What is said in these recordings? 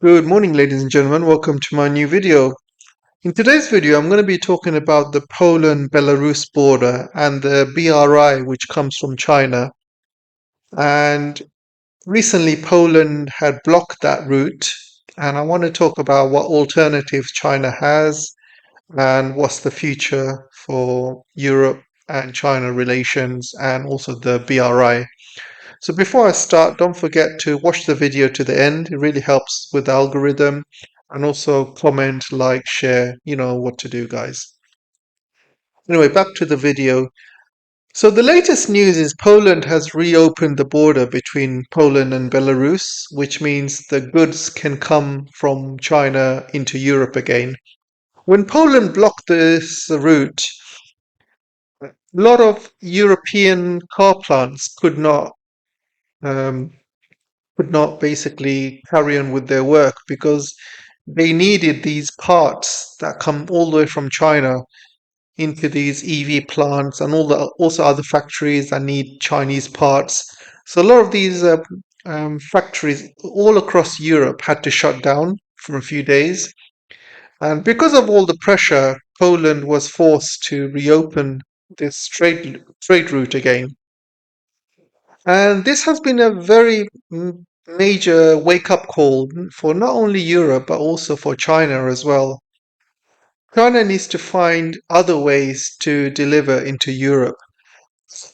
Good morning, ladies and gentlemen. Welcome to my new video. In today's video, I'm going to be talking about the Poland-Belarus border and the BRI, which comes from China. And recently, Poland had blocked that route. And I want to talk about what alternatives China has and what's the future for Europe and China relations and also the BRI. So before I start, don't forget to watch the video to the end. It really helps with the algorithm. And also comment, like, share. You know what to do, guys. Anyway, back to the video. So the latest news is Poland has reopened the border between Poland and Belarus, which means the goods can come from China into Europe again. When Poland blocked this route, a lot of European car plants um, could not basically carry on with their work because they needed these parts that come all the way from China into these EV plants and also other factories that need Chinese parts. So a lot of these factories all across Europe had to shut down for a few days. And because of all the pressure, Poland was forced to reopen this trade route again. And this has been a very major wake up call for not only Europe, but also for China as well. China needs to find other ways to deliver into Europe.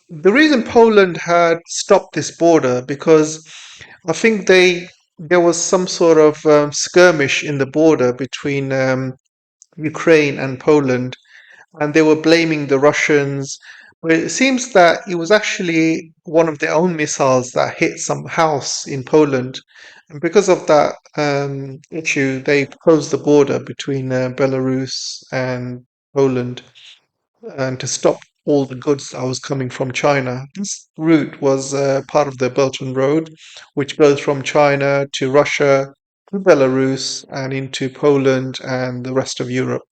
The reason Poland had stopped this border because I think there was some sort of skirmish in the border between Ukraine and Poland, and they were blaming the Russians. But it seems that it was actually one of their own missiles that hit some house in Poland. And because of that issue, they closed the border between Belarus and Poland and to stop all the goods that was coming from China. This route was part of the Belt and Road, which goes from China to Russia, to Belarus, and into Poland and the rest of Europe.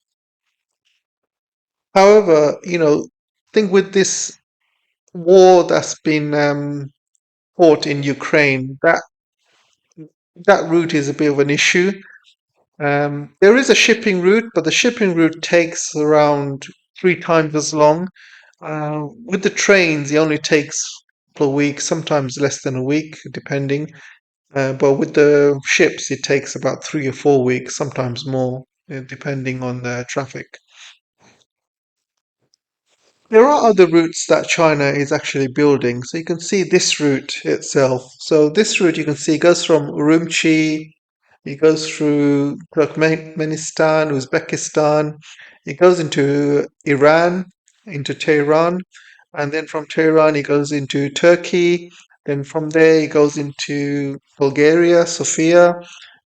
However, I think with this war that's been fought in Ukraine, that route is a bit of an issue. There is a shipping route, but the shipping route takes around three times as long. With the trains, it only takes a couple of weeks, sometimes less than a week, depending. But with the ships, it takes about 3 or 4 weeks, sometimes more, depending on the traffic. There are other routes that China is actually building. So you can see this route itself. So this route you can see goes from Urumqi, it goes through Turkmenistan, Uzbekistan, it goes into Iran, into Tehran, and then from Tehran it goes into Turkey. Then from there it goes into Bulgaria, Sofia.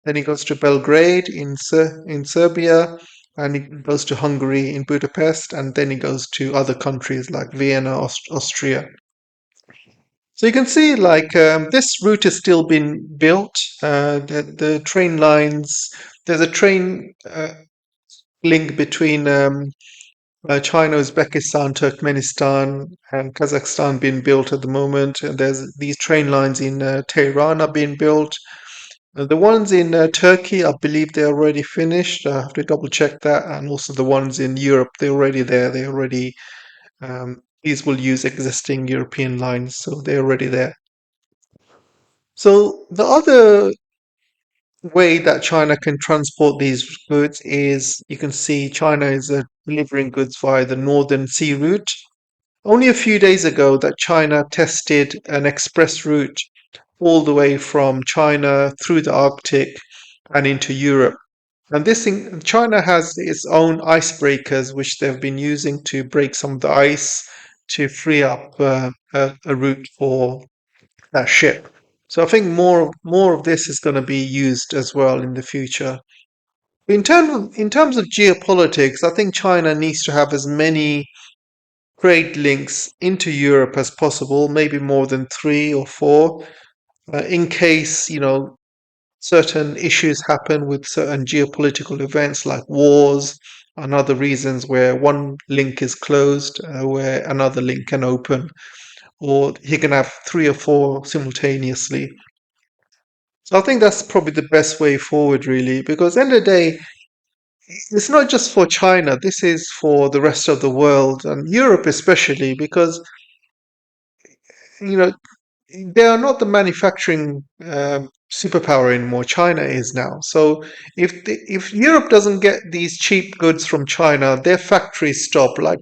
Then it goes to Belgrade in Serbia, and it goes to Hungary in Budapest, and then it goes to other countries like Vienna, Austria. So you can see, like, this route is still being built. The train lines, there's a train link between China, Uzbekistan, Turkmenistan, and Kazakhstan being built at the moment. And there's these train lines in Tehran are being built. The ones in Turkey, I believe they're already finished. I have to double check that. And also the ones in Europe, they're already there. They already these will use existing European lines, so they're already there. So the other way that China can transport these goods is you can see China is delivering goods via the Northern Sea route. Only a few days ago that China tested an express route all the way from China through the Arctic and into Europe. And this thing, China has its own icebreakers, which they've been using to break some of the ice to free up a route for that ship. So I think more of this is going to be used as well in the future. In terms of geopolitics, I think China needs to have as many trade links into Europe as possible, maybe more than three or four, in case certain issues happen with certain geopolitical events like wars and other reasons where one link is closed, where another link can open, or he can have three or four simultaneously. So I think that's probably the best way forward, really, because at the end of the day, it's not just for China. This is for the rest of the world and Europe especially, because you know they are not the manufacturing superpower anymore. China is now. So if Europe doesn't get these cheap goods from China, their factories stop. Like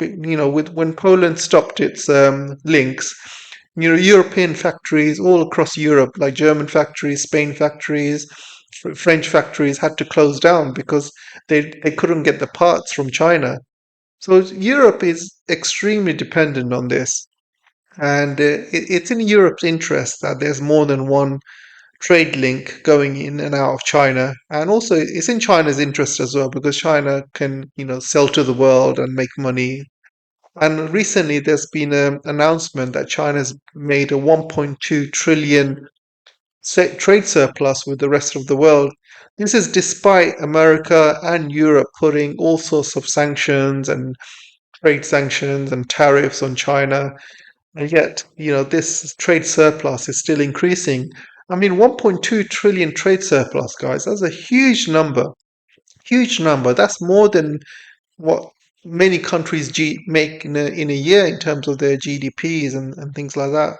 with when Poland stopped its links, European factories all across Europe, like German factories, Spain factories, French factories, had to close down because they couldn't get the parts from China. So Europe is extremely dependent on this. And it's in Europe's interest that there's more than one trade link going in and out of China. And also, it's in China's interest as well because China can, sell to the world and make money. And recently, there's been an announcement that China's made a 1.2 trillion trade surplus with the rest of the world. This is despite America and Europe putting all sorts of sanctions and trade sanctions and tariffs on China, and yet, this trade surplus is still increasing. I mean, 1.2 trillion trade surplus, guys, that's a huge number. Huge number. That's more than what many countries make in a year in terms of their GDPs and things like that.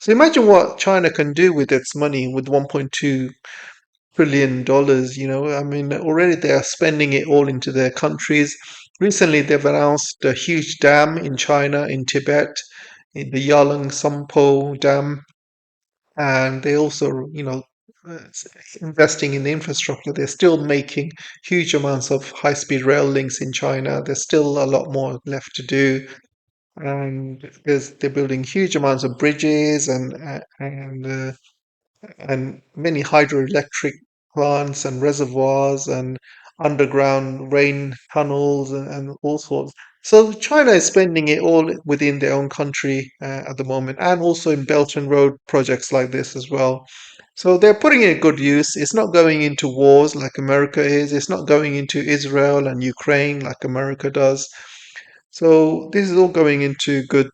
So imagine what China can do with its money with 1.2 trillion dollars. I mean, already they are spending it all into their countries. Recently, they've announced a huge dam in China, in Tibet, in the Yalang Sampo Dam, and they also, uh, investing in the infrastructure. They're still making huge amounts of high-speed rail links in China. There's still a lot more left to do, and they're building huge amounts of bridges and many hydroelectric plants and reservoirs and underground rain tunnels and all sorts. So China is spending it all within their own country at the moment, and also in Belt and Road projects like this as well. So they're putting it in good use. It's not going into wars like America is. It's not going into Israel and Ukraine like America does. So this is all going into good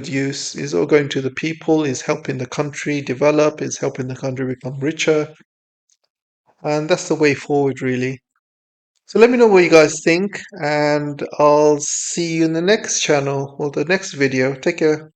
use. It's all going to the people. It's helping the country develop. It's helping the country become richer, and that's the way forward, really. So let me know what you guys think, and I'll see you in the next channel or the next video. Take care.